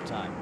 of time.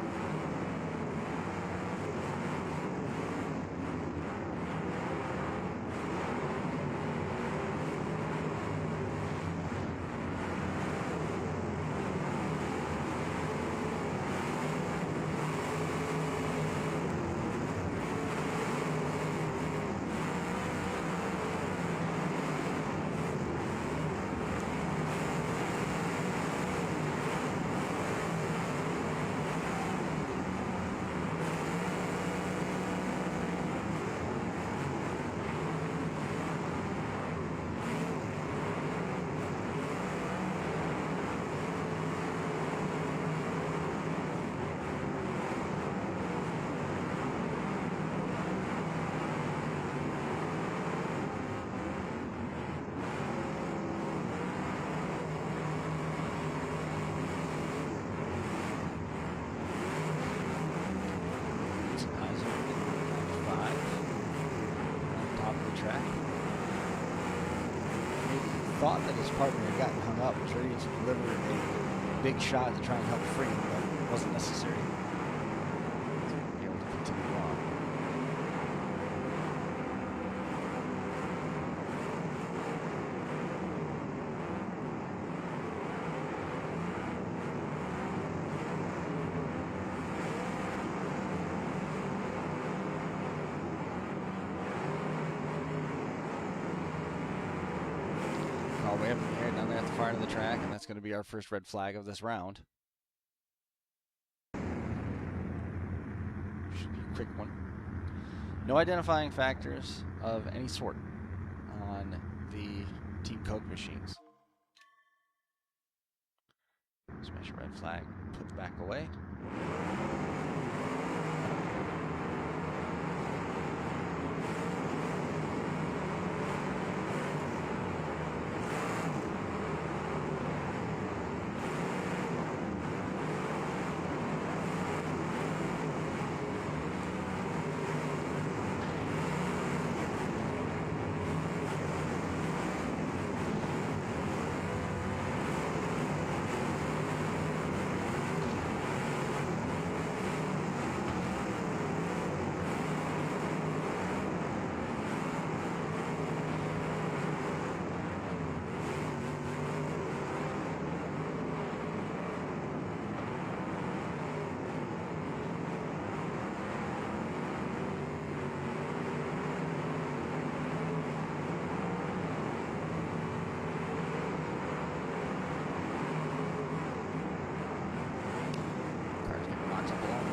Thought that his partner had gotten hung up, was ready to deliver a big shot to try and help free him, but it wasn't necessary. To be able to continue on. Way up in the air down there at the far end of the track, and that's going to be our first red flag of this round. Should be a quick one. No identifying factors of any sort on the Team Koch machines. Smash a red flag, put the back away.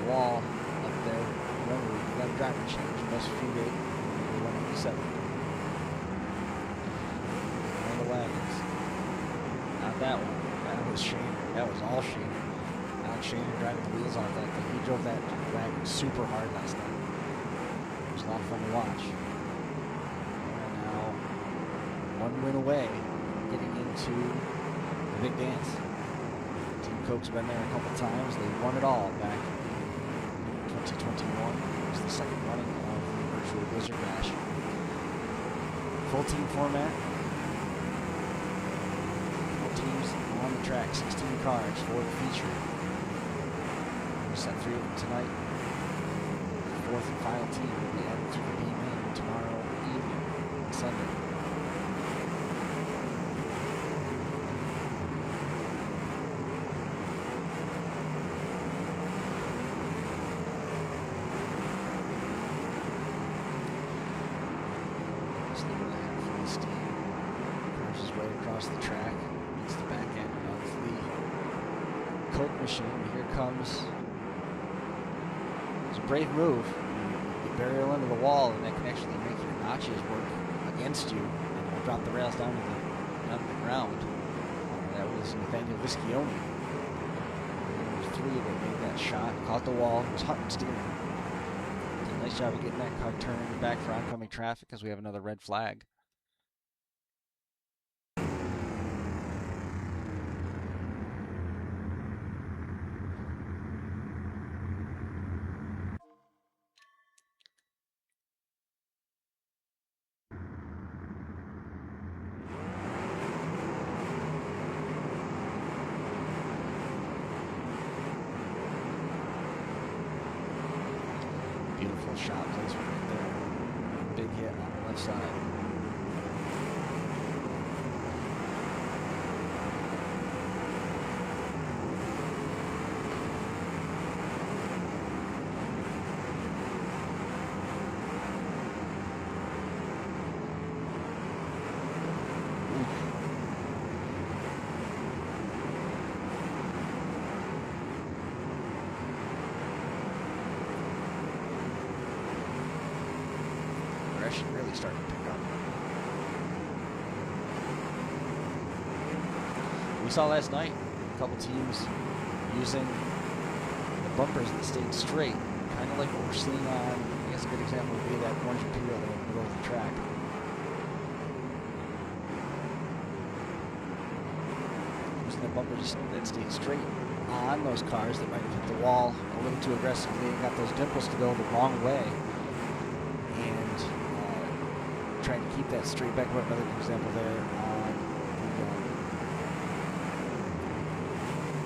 Wall up there. Remember, we got a driver change. Best few days. 187. One of the wagons. Not that one. That was Shane. That was all Shane. Not Shane driving the wheels off that thing. He drove that wagon super hard last night. It was a lot of fun to watch. And now, one win away, getting into the big dance. Team Koch's been there a couple times. They won it all back 2021 was the second running of the virtual Blizzard Bash. Full team format. 4 teams on the track, 16 cars for the feature. We set 3 of them tonight. The 4th and final team will be added to the B main tomorrow evening, Sunday. Across the track, it's the back end of the Koch machine. Here comes. It's a brave move. You burial into the wall, and that can actually make your notches work against you, and will drop the rails down to the ground. That was Nathaniel Viscioni. There was 3 that made that shot, caught the wall, was hot and steering. Did a nice job of getting that car turned back for oncoming traffic as we have another red flag. starting to pick up. We saw last night a couple teams using the bumpers that stayed straight, kind of like what we're seeing on, I guess a good example would be that orange Imperial there in the middle of the track. Using the bumpers that stayed straight on those cars that might have hit the wall a little too aggressively and got those dimples to go the wrong way. And trying to keep that straight back. Another example there on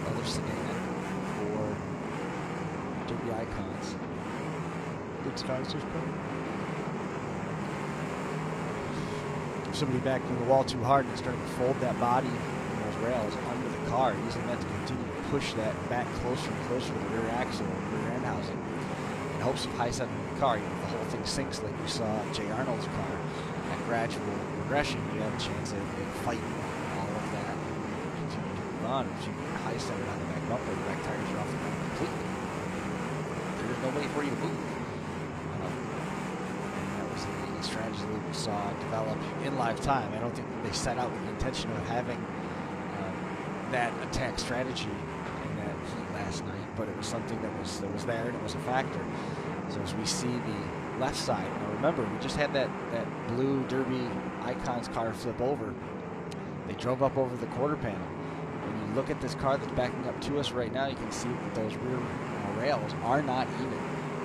the other sedan for Derby Icons. Good cars just put. Somebody back in the wall too hard and starting to fold that body and those rails under the car, using that to continue to push that back closer and closer to the rear axle and rear end housing in hopes of high setting the car. You know, the whole thing sinks like we saw Jay Arnold's car. That gradual progression, you have a chance of fighting all of that. Continue to move on. If you get high centered on the back bumper, the back tires are off the ground completely. There's no way for you to move. The strategy that we saw develop in live time. I don't think that they set out with the intention of having that attack strategy in that heat last night, but it was something that was there and it was a factor. So as we see the left side, now remember we just had that blue Derby Icons car flip over. They drove up over the quarter panel. When you look at this car that's backing up to us right now, you can see that those rear rails are not even.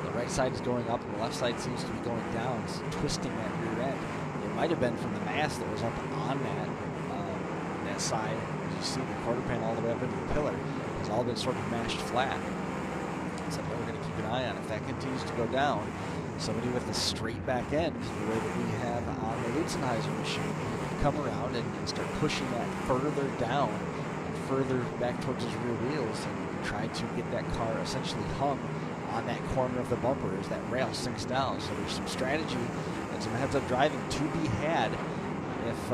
The right side is going up and the left side seems to be going down, twisting that rear end. It might have been from the mast that was up on that side. As you see, the quarter panel all the way up into the pillar has all been sort of mashed flat. Something we're going to keep an eye on. If that continues to go down, somebody with a straight back end, the way that we have on the Lutzenheiser machine, can come around and start pushing that further down and further back towards his rear wheels and try to get that car essentially hung on that corner of the bumper as that rail sinks down. So there's some strategy and some heads-up driving to be had if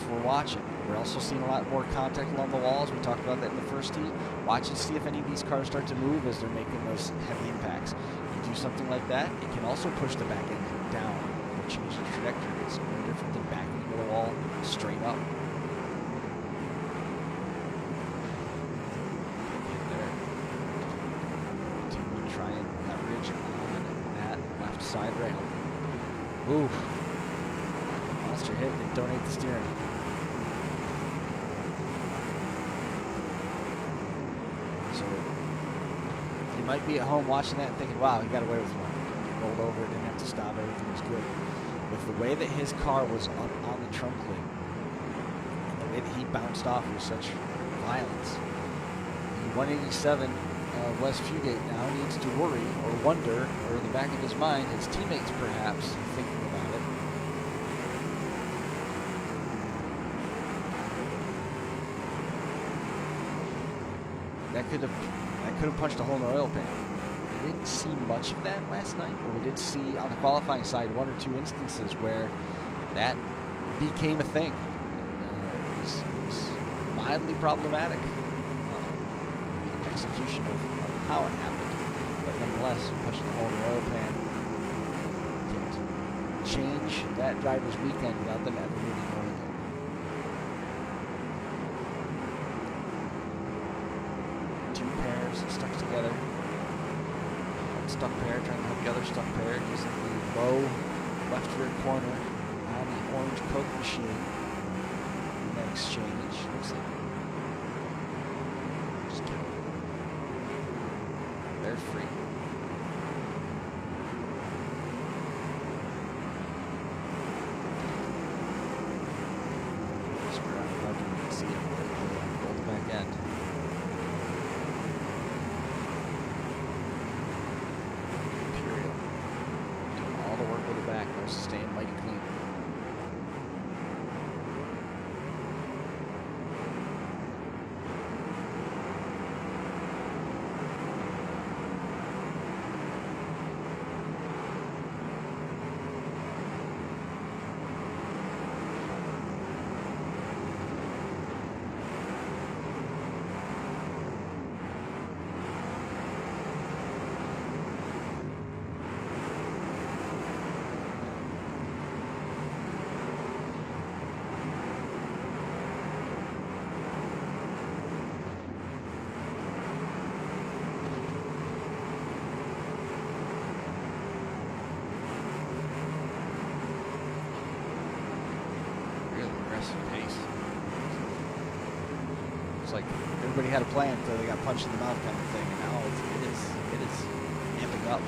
we're watching. We're also seeing a lot more contact along the walls. We talked about that in the first heat. Watch and see if any of these cars start to move as they're making those heavy impacts. You do something like that, it can also push the back end down or change the trajectory. It's no different than backing into the wall straight up. Side rail. Ooh. Monster hit and donate the steering. So you might be at home watching that and thinking, wow, he got away with one. He rolled over, didn't have to stop, everything was good. With the way that his car was up on the trunk lid and the way that he bounced off with such violence, the 187 Wes Fugate now needs to worry or wonder, or in the back of his mind, his teammates perhaps thinking about it. That could have punched a hole in the oil pan. We didn't see much of that last night, but we did see on the qualifying side one or two instances where that became a thing. It was mildly problematic. Execution of how it happened, but nonetheless, pushing the hole in the oil pan can change that driver's weekend without them ever really knowing it. Two pairs stuck together. One stuck pair trying to help the other stuck pair using the low left rear corner on the orange Koch machine. In that exchange, looks like they're free. Spread out the budget, you can see it. Roll the back end. Imperial. Doing all the work with the back. No sustain, mighty clean. was like everybody had a plan until they got punched in the mouth kind of thing, and now it is amping up.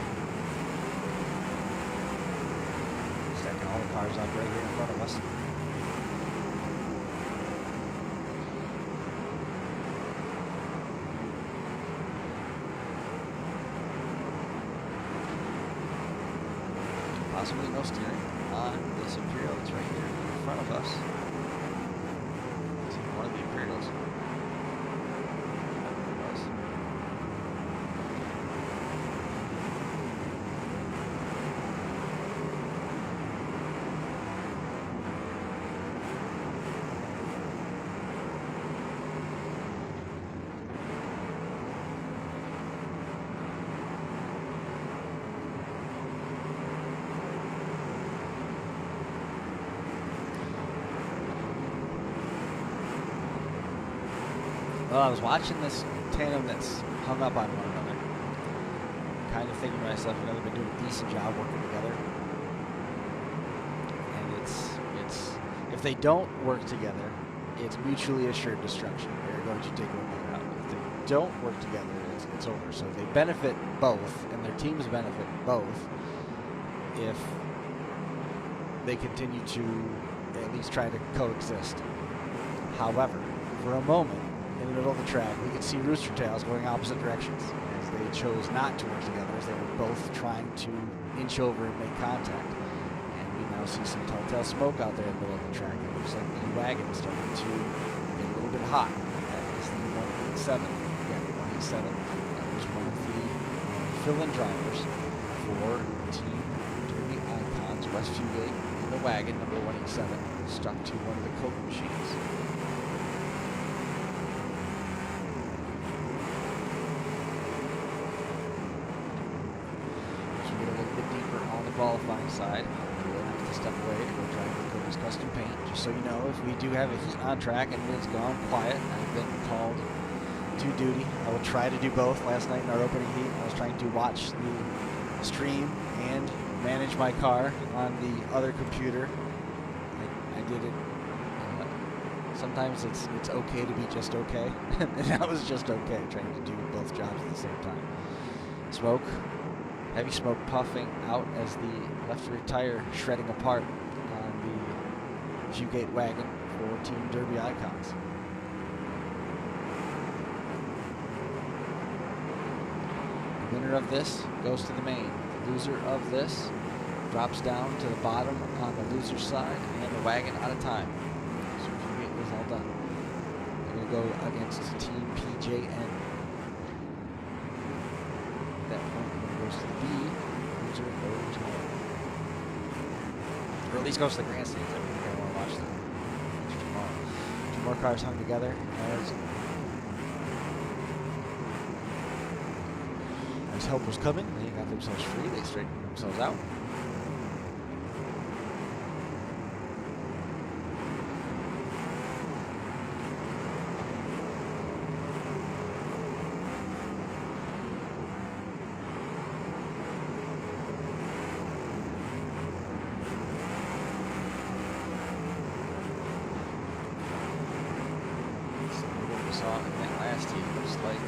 Stacking all the cars up right here in front of us. Possibly no steering on this Imperial that's right here in front of us. It's one of the Imperials. Well, I was watching this tandem that's hung up on one another, kind of thinking to myself, you know, they've been doing a decent job working together. And it's if they don't work together, it's mutually assured destruction. They're going to take one another out. If they don't work together, it's over. So they benefit both, and their teams benefit both if they continue to at least try to coexist. However, for a moment, in the middle of the track, we could see rooster tails going opposite directions as they chose not to work together, as they were both trying to inch over and make contact. And we now see some telltale smoke out there in the middle of the track. It looks like the wagon is starting to get a little bit hot. That is the 187. Again, 187. That was one of the fill-in drivers for Team Derby Icons, West Fugate, in the wagon, number 187, stuck to one of the Koch machines. Qualifying side, we'll have to step away to go drive the Koch's custom paint. Just so you know, if we do have a heat on track and it's gone quiet, I've been called to duty. I will try to do both. Last night in our opening heat, I was trying to watch the stream and manage my car on the other computer. I did it. Sometimes it's okay to be just okay, and that was just okay, trying to do both jobs at the same time. Smoke. Heavy smoke puffing out as the left rear tire shredding apart on the Fugate wagon for Team Derby Icons. The winner of this goes to the main. The loser of this drops down to the bottom on the loser side, and the wagon out of time. So Fugate is all done. They're going to go against Team PJN. At that point, goes to the B, loser goes home. Or at least goes to the grandstands. I think I want to watch them tomorrow. Two more cars hung together as help was coming. They got themselves free. They straightened themselves out. Saw in that last heat, it looks like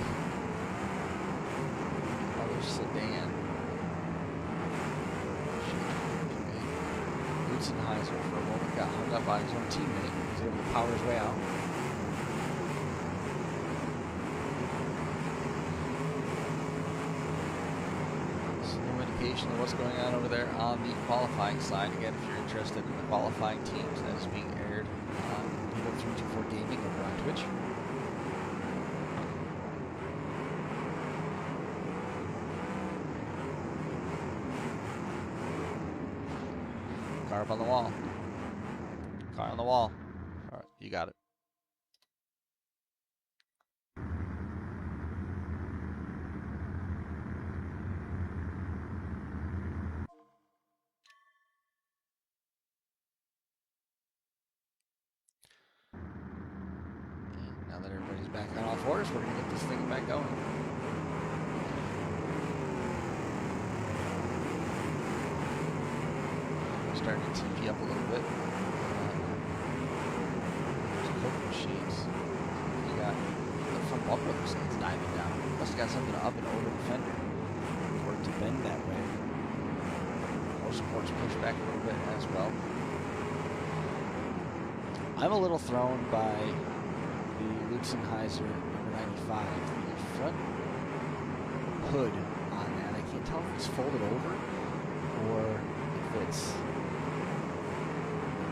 another sedan. Lutzenheiser for a moment got hung up by his own teammate. He was able to power his way out. So no indication of what's going on over there on the qualifying side. Again, if you're interested in the qualifying teams, that is being aired on 324 Gaming over on Twitch. Car up on the wall. Car on the wall. All right, you got it. And now that everybody's back on all fours, we're going to get this thing back going. Starting to TP up a little bit. There's Koch machines. You got up with us. It's diving down. Must have got something up and over the fender for it to bend that way. More support's pushed back a little bit as well. I'm a little thrown by the Lutzenheiser number 95. The front hood on that, I can't tell if it's folded over or if it's a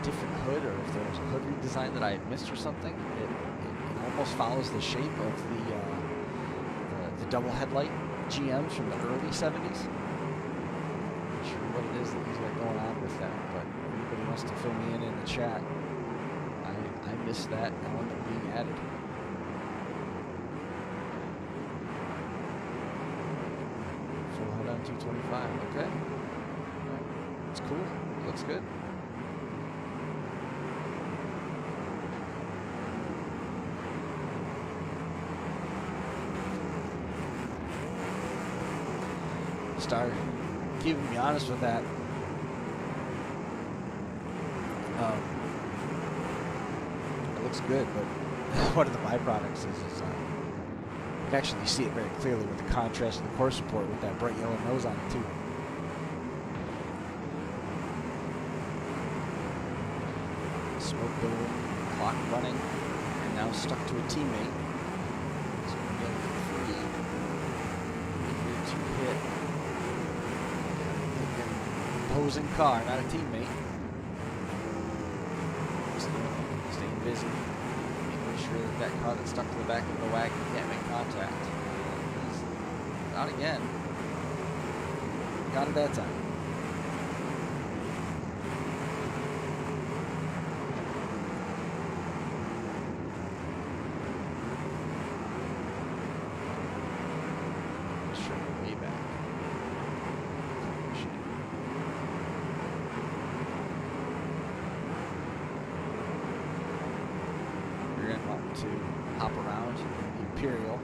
different hood or if there's a hood redesign that I missed or something. It almost follows the shape of the double headlight GMs from the early 70s. Not sure what it is that he's got going on with that, but if anybody wants to fill me in the chat, I missed that element being added. Full head on 225, okay. It's cool, it looks good. Start keeping me honest with that. It looks good, but one of the byproducts is you can actually see it very clearly with the contrast of the core support with that bright yellow nose on it too. Smoke building, clock running, and now stuck to a teammate. So we're getting free here to hit an opposing car, not a teammate. Staying busy, making sure that that car that's stuck to the back of the wagon can't make contact. Not again. Got it that time. To hop around the Imperial.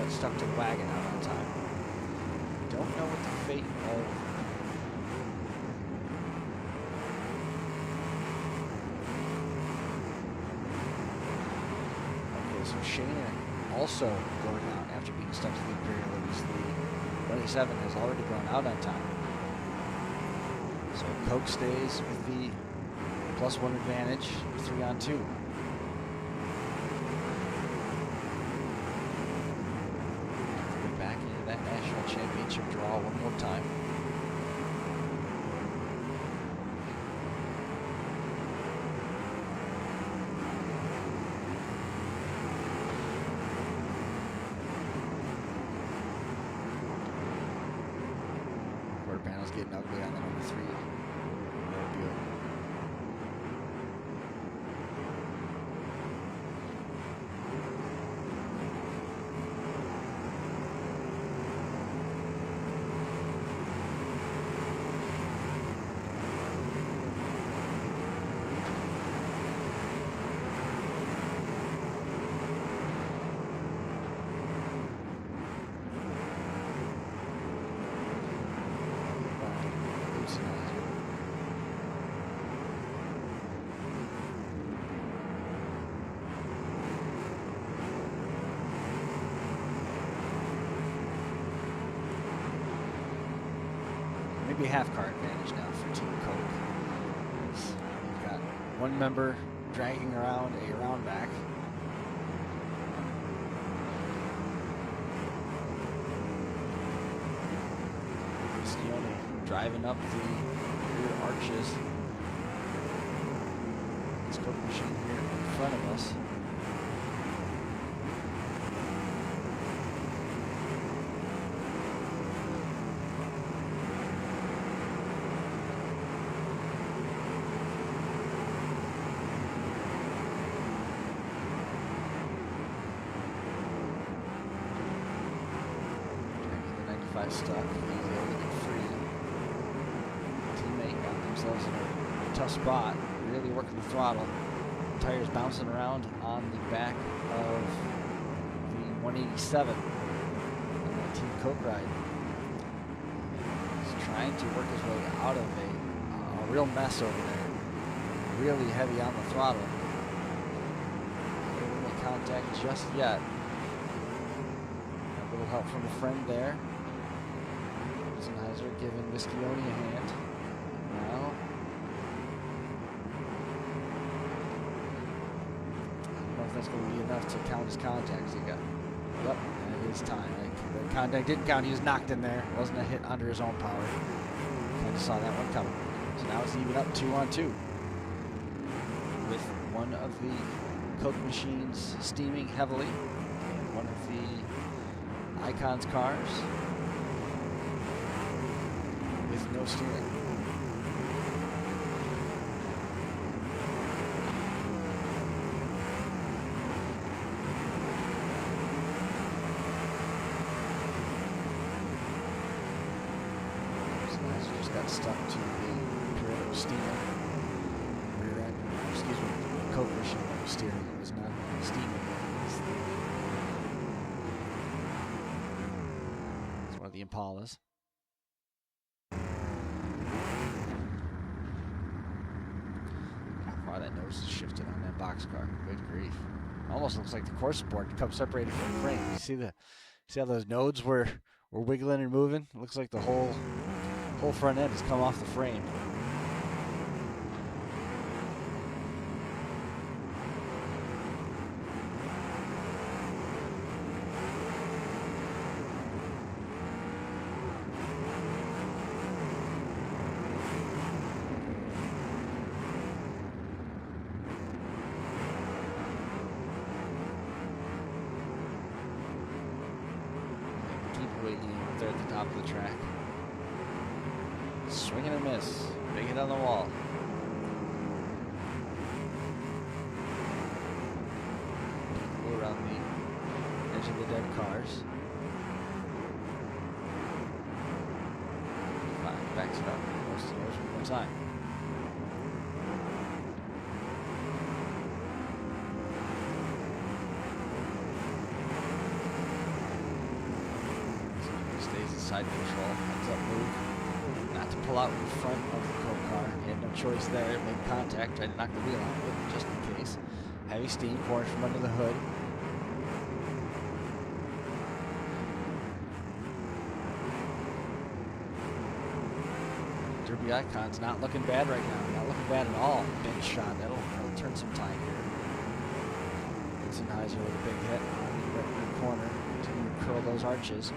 Stuck to the wagon out on time. Don't know what the fate of so Shane also going out after being stuck to the Imperial. The 27 has already gone out on time. So Koch stays with the +1 advantage, 3 on 2. National championship draw one more time. Quarter panel's getting ugly on the number 3. Very good. Maybe a half car advantage now for Team Koch. is you've got one member dragging around a round back. Driving up the rear arches. This Koch machine here in front of us. Dragging the 95 stuck. He's able to get free. Teammate got themselves in a tough spot, really working the throttle. Tires bouncing around on the back of the 187 on the Team Koch ride. He's trying to work his way out of a real mess over there. Really heavy on the throttle. Not able to make contact just yet. A little help from a friend there. Sennheiser giving Viscione a hand. Now, I don't know if that's going to be enough to count his contacts. He got, yep, that is time. Like, the contact didn't count. He was knocked in there. It wasn't a hit under his own power. Kind of saw that one coming. So now it's even up 2-on-2 with one of the Koch machines steaming heavily and one of the Icon's cars with no steering. Sennheiser just got stuck to the Toretto steamer. Rear end, excuse me, the Koch machine that was steering. It was not steaming. It's one of the Impalas. That nose is shifted on that boxcar. Good grief. Almost looks like the course board comes separated from the frame. You see how those nodes were wiggling and moving? It looks like the whole front end has come off the frame. There at the top of the track. Swing and a miss. Big hit on the wall. Go around the edge of the dead cars. Fine, backs it up. Goes to nose one more time. Side control, heads up move, not to pull out in front of the Koch car. He had no choice there, made contact, tried to knock the wheel out of it, just in case. Heavy steam pouring from under the hood. Derby Icon's not looking bad right now, not looking bad at all. Big shot, that'll turn some time here. Sennheiser with a big hit on the right corner, continuing to curl those arches.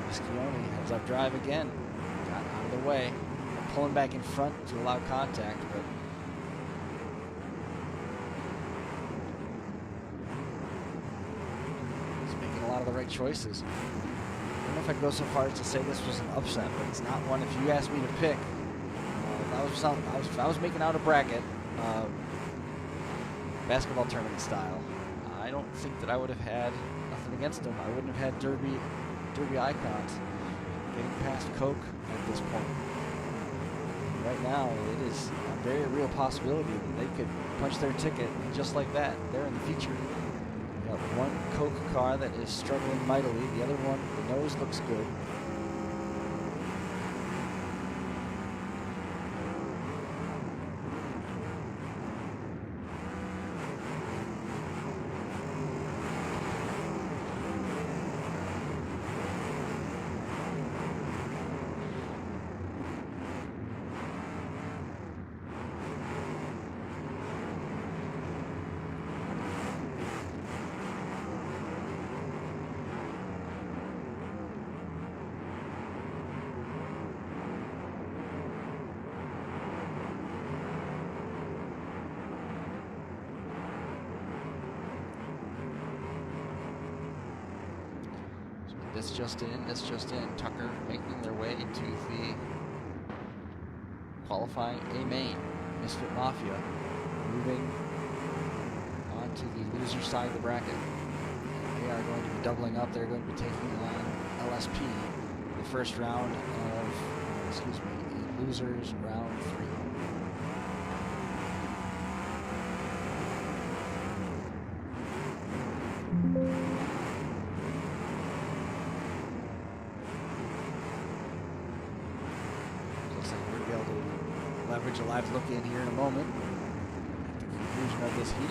Viscione heads up drive again. Got out of the way. Pulling back in front to allow contact, but he's making a lot of the right choices. I don't know if I'd go so far as to say this was an upset, but it's not one. If you asked me to pick, if I was making out a bracket, basketball tournament style, I don't think that I would have had nothing against him. I wouldn't have had Derby Icons getting past Koch at this point. Right now, it is a very real possibility that they could punch their ticket, and just like that, they're in the feature. You got one Koch car that is struggling mightily, the other one, the nose looks good. This just in. Tucker making their way to the qualifying A main. Misfit Mafia moving on to the loser side of the bracket. And they are going to be doubling up. They're going to be taking on LSP the first round of, the losers round 3. Leverage a live look in here in a moment at the conclusion of this heat.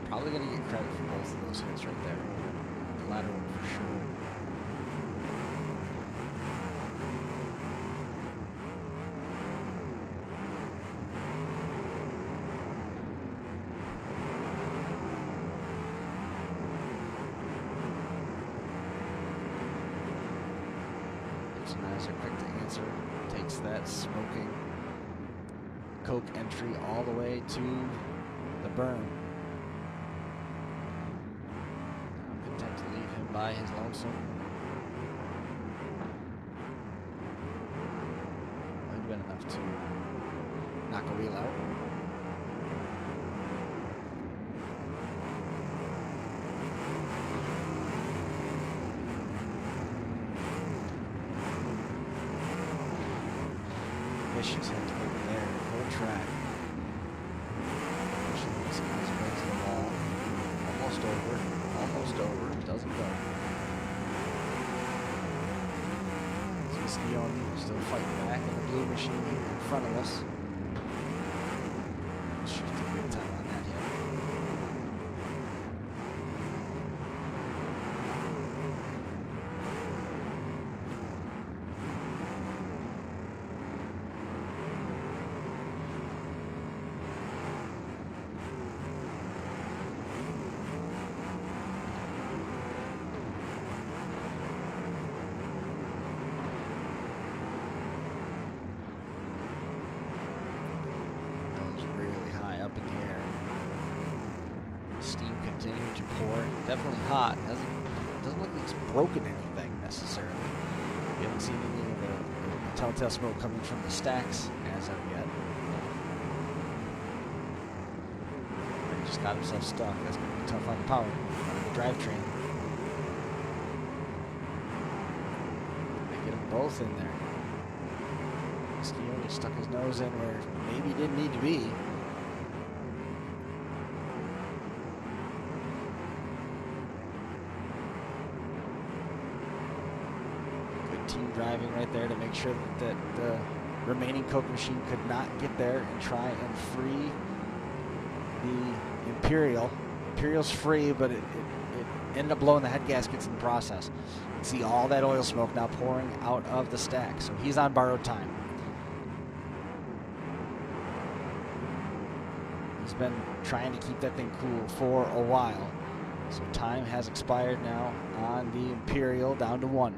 Probably going to get credit for both of those hits right there. The latter one for sure. Nice, quick to answer, takes that smoking Koch entry all the way to the burn. I'm content to leave him by his lonesome. Might have been enough to knock a wheel out. Vicious hit over there, full track. This guy's way to the ball. Almost over, doesn't go. Viscione still fighting back in the blue machine here in front of us. Should take a good time on that hit. Continuing to pour, definitely hot. Doesn't look like it's broken anything necessarily. We haven't seen any of the telltale smoke coming from the stacks as of yet. But he just got himself stuck. That's gonna be tough on the power, on the drivetrain. They get them both in there. Viscione stuck his nose in where maybe he didn't need to be. Team driving right there to make sure that the remaining Koch machine could not get there and try and free the Imperial. Imperial's free, but it ended up blowing the head gaskets in the process. You can see all that oil smoke now pouring out of the stack, so he's on borrowed time. He's been trying to keep that thing cool for a while, so time has expired now on the Imperial, down to 1.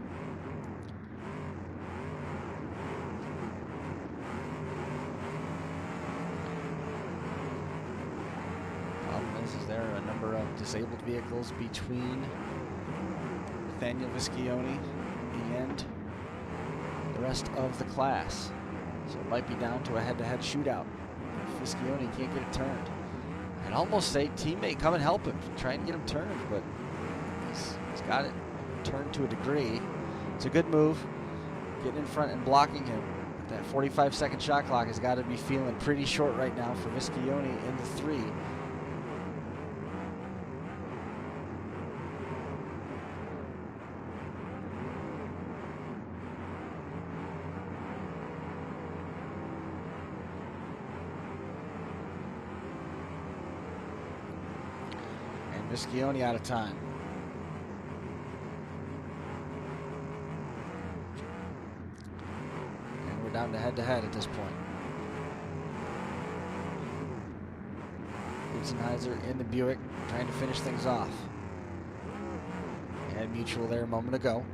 Is there a number of disabled vehicles between Nathaniel Viscione and the rest of the class? So it might be down to a head-to-head shootout if Viscione can't get it turned. I'd almost say teammate come and help him, try and get him turned, but he's got it turned to a degree. It's a good move, getting in front and blocking him. But that 45-second shot clock has got to be feeling pretty short right now for Viscione in the 3. Viscione out of time. And we're down to head-to-head at this point. Utzenheiser in the Buick trying to finish things off. had mutual there a moment ago.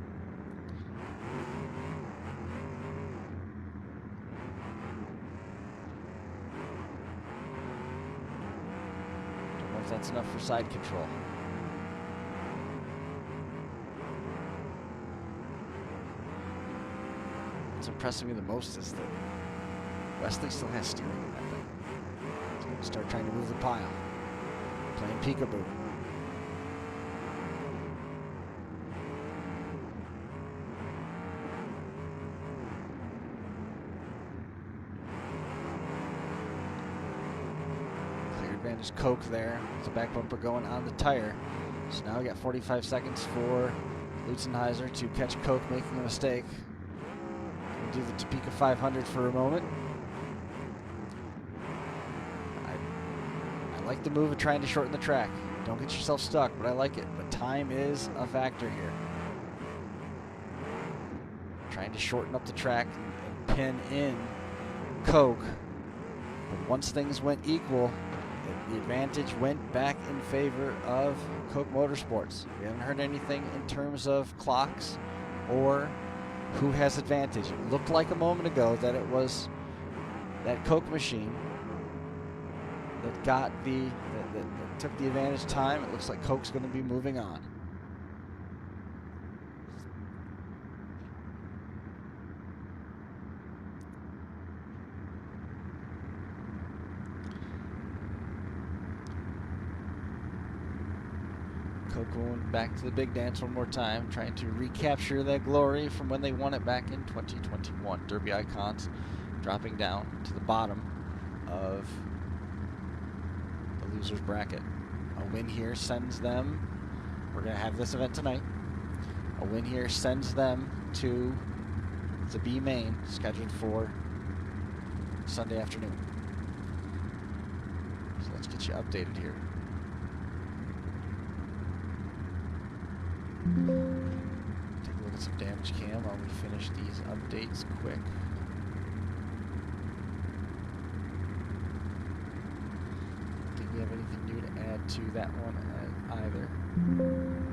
Don't know if that's enough for side control. What's impressing me the most is that Wesley still has steering in that thing. He's going to start trying to move the pile. Playing peekaboo. Clear advantage Koch there. With the back bumper going on the tire. So now we got 45 seconds for Lutzenheiser to catch Koch making a mistake. Do the Topeka 500 for a moment. I like the move of trying to shorten the track. Don't get yourself stuck, but I like it. But time is a factor here. Trying to shorten up the track and pin in Koch. But once things went equal, the advantage went back in favor of Koch Motorsports. We haven't heard anything in terms of clocks or who has advantage. It looked like a moment ago that it was that Koch machine that got that took the advantage time. It looks like Koch's going to be moving on. Koch going back to the big dance one more time, trying to recapture that glory from when they won it back in 2021. Derby Icons dropping down to the bottom of the loser's bracket. A win here sends them, we're going to have this event tonight, a win here sends them to the B main, scheduled for Sunday afternoon. So let's get you updated here. Take a look at some damage cam while we finish these updates quick. Don't think we have anything new to add to that one either.